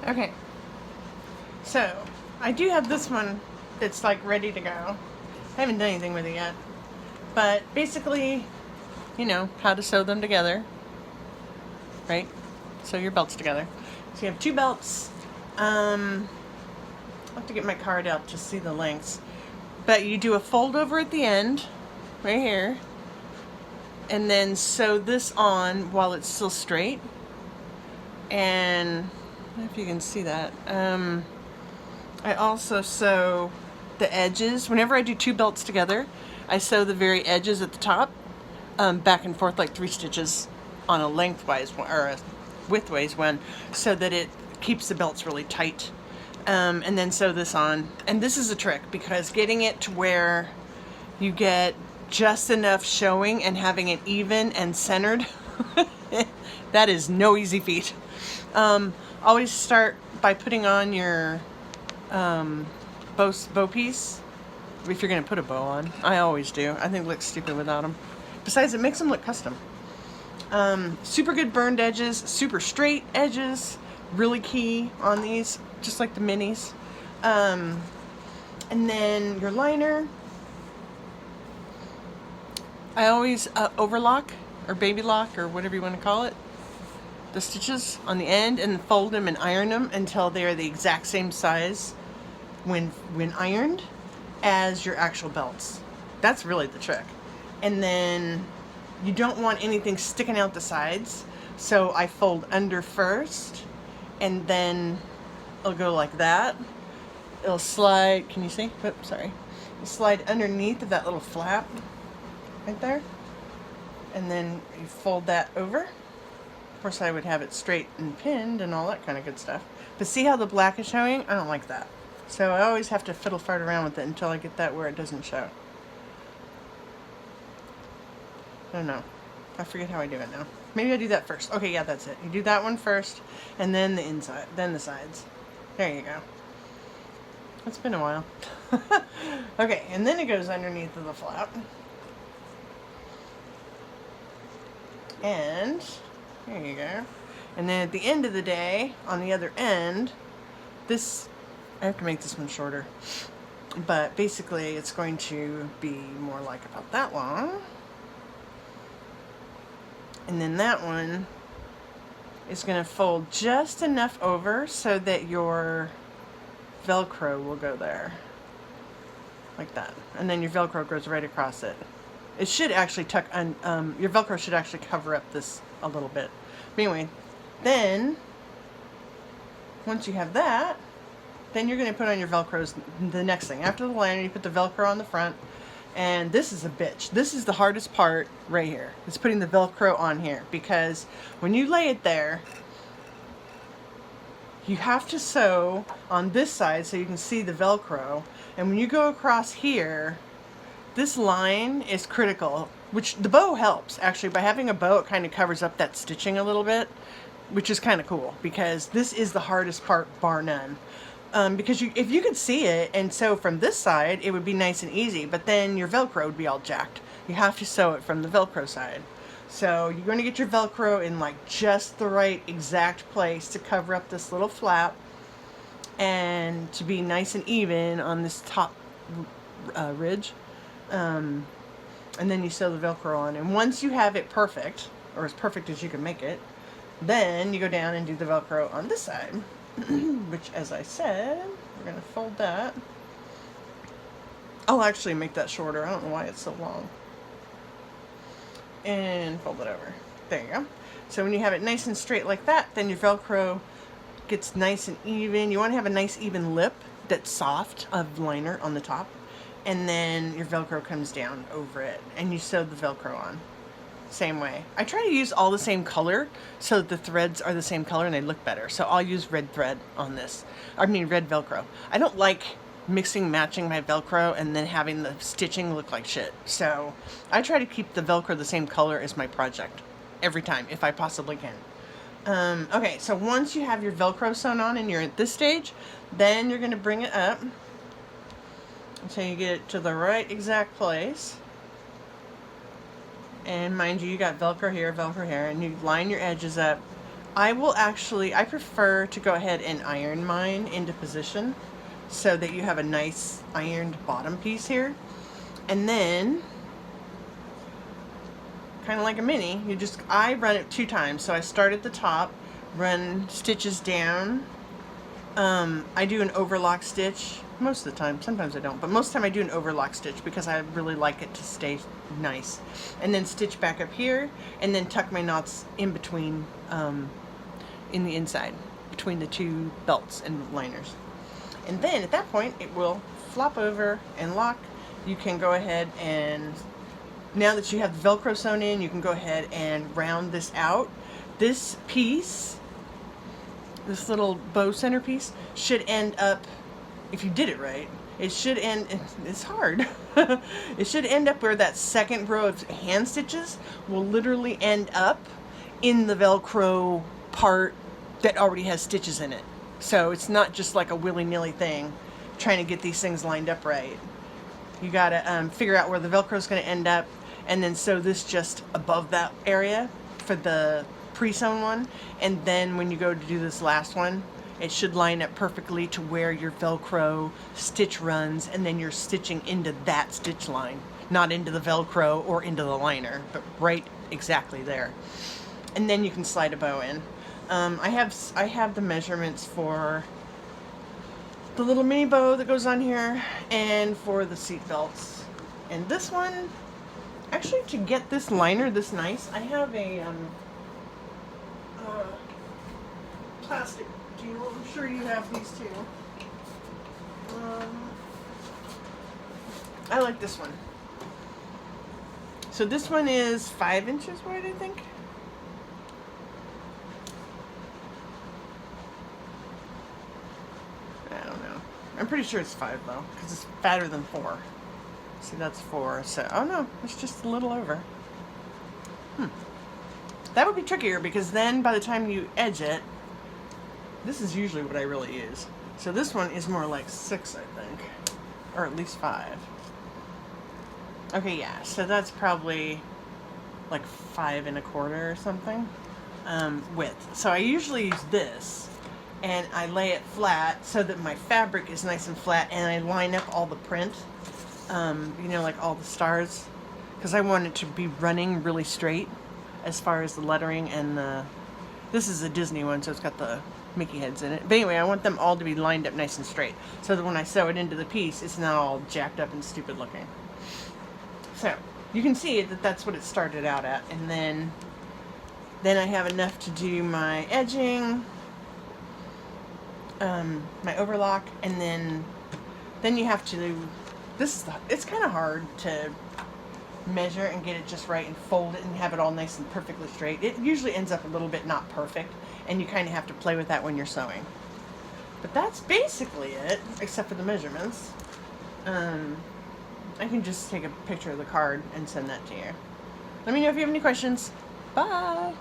Okay, so I do have this one that's like ready to go. I haven't done anything with it yet, but basically, you know how to sew them together, right? Sew your belts together. So you have two belts. I'll have to get my card out to see the lengths, but you do a fold over at the end, right here, and then sew this on while it's still straight. And I don't know if you can see that. I also sew the edges. Whenever I do two belts together, I sew the very edges at the top back and forth like 3 stitches on a lengthwise one, or a widthwise one, so that it keeps the belts really tight. And then sew this on. And this is a trick, because getting it to where you get just enough showing and having it even and centered, that is no easy feat. Always start by putting on your bow piece, if you're going to put a bow on. I always do. I think it looks stupid without them. Besides, it makes them look custom. Super good burned edges, super straight edges, really key on these, just like the minis. And then your liner. I always overlock or baby lock or whatever you want to call it the stitches on the end, and fold them and iron them until they are the exact same size when ironed as your actual belts. That's really the trick. And then you don't want anything sticking out the sides, so I fold under first, and then it'll go like that. It'll slide, can you see? Oops, sorry. It'll slide underneath of that little flap right there, and then you fold that over. Of course, I would have it straight and pinned and all that kind of good stuff. But see how the black is showing? I don't like that. So I always have to fiddle fart around with it until I get that where it doesn't show. I don't know. I forget how I do it now. Maybe I do that first. Okay, yeah, that's it. You do that one first, and then the inside, then the sides. There you go. It's been a while. Okay, and then it goes underneath of the flap. And there you go. And then at the end of the day, on the other end, this, I have to make this one shorter, but basically it's going to be more like about that long. And then that one is going to fold just enough over so that your Velcro will go there. Like that. And then your Velcro goes right across it. It should actually tuck on, your Velcro should actually cover up this a little bit. But anyway, then, once you have that, then you're going to put on your Velcros, the next thing. After the liner, you put the Velcro on the front. And this is a bitch. This is the hardest part right here. Is putting the Velcro on here. Because when you lay it there, you have to sew on this side so you can see the Velcro. And when you go across here, this line is critical, which the bow helps. Actually, by having a bow, it kind of covers up that stitching a little bit, which is kind of cool, because this is the hardest part, bar none. Because if you could see it and sew from this side, it would be nice and easy, but then your Velcro would be all jacked. You have to sew it from the Velcro side. So you're going to get your Velcro in like just the right exact place to cover up this little flap and to be nice and even on this top ridge. And then you sew the Velcro on, and once you have it perfect, or as perfect as you can make it, then you go down and do the Velcro on this side. Which, as I said, we're going to fold that. I'll actually make that shorter. I don't know why it's so long. And fold it over. There you go. So when you have it nice and straight like that, then your Velcro gets nice and even. You want to have a nice even lip that's soft of liner on the top. And then your Velcro comes down over it. And you sew the Velcro on. Same way. I try to use all the same color so that the threads are the same color and they look better. So I'll use red thread on this. I mean red Velcro. I don't like matching my Velcro and then having the stitching look like shit. So I try to keep the Velcro the same color as my project every time if I possibly can. Okay, so once you have your Velcro sewn on and you're at this stage, then you're going to bring it up until you get it to the right exact place. And mind you, you got Velcro here, and you line your edges up I prefer to go ahead and iron mine into position so that you have a nice ironed bottom piece here. And then, kind of like a mini, I run it 2 times. So I start at the top, run stitches down. I do an overlock stitch most of the time. Sometimes I don't, but most of the time I do an overlock stitch because I really like it to stay nice. And then stitch back up here, and then tuck my knots in between, in the inside, between the 2 belts and liners. And then at that point, it will flop over and lock. You can go ahead and, now that you have the Velcro sewn in, you can go ahead and round this out. This piece, this little bow center piece, should end up, if you did it right, it should end, it's hard, it should end up where that second row of hand stitches will literally end up in the Velcro part that already has stitches in it. So it's not just like a willy-nilly thing trying to get these things lined up right. You gotta figure out where the Velcro is going to end up, and then sew this just above that area for the pre-sewn one. And then when you go to do this last one, it should line up perfectly to where your Velcro stitch runs, and then you're stitching into that stitch line, not into the Velcro or into the liner, but right exactly there. And then you can slide a bow in. I have the measurements for the little mini bow that goes on here and for the seat belts. And this one, actually, to get this liner this nice, I have a plastic deal. I'm sure you have these too. I like this one. So this one is 5 inches wide, I think. I don't know. I'm pretty sure it's 5 though, because it's fatter than 4. See, that's 4. So, oh no, it's just a little over. That would be trickier, because then by the time you edge it, this is usually what I really use. So this one is more like 6, I think, or at least 5. Okay, yeah, so that's probably like 5 1/4 or something width. So I usually use this, and I lay it flat so that my fabric is nice and flat, and I line up all the print, you know, like all the stars, because I want it to be running really straight as far as the lettering. And this is a Disney one, so it's got the Mickey heads in it. But anyway, I want them all to be lined up nice and straight, so that when I sew it into the piece, it's not all jacked up and stupid looking. So you can see that that's what it started out at. And then I have enough to do my edging, my overlock, and then you have to, it's kind of hard to measure and get it just right and fold it and have it all nice and perfectly straight. It usually ends up a little bit not perfect, and you kind of have to play with that when you're sewing. But that's basically it, except for the measurements. I can just take a picture of the card and send that to you. Let me know if you have any questions. Bye!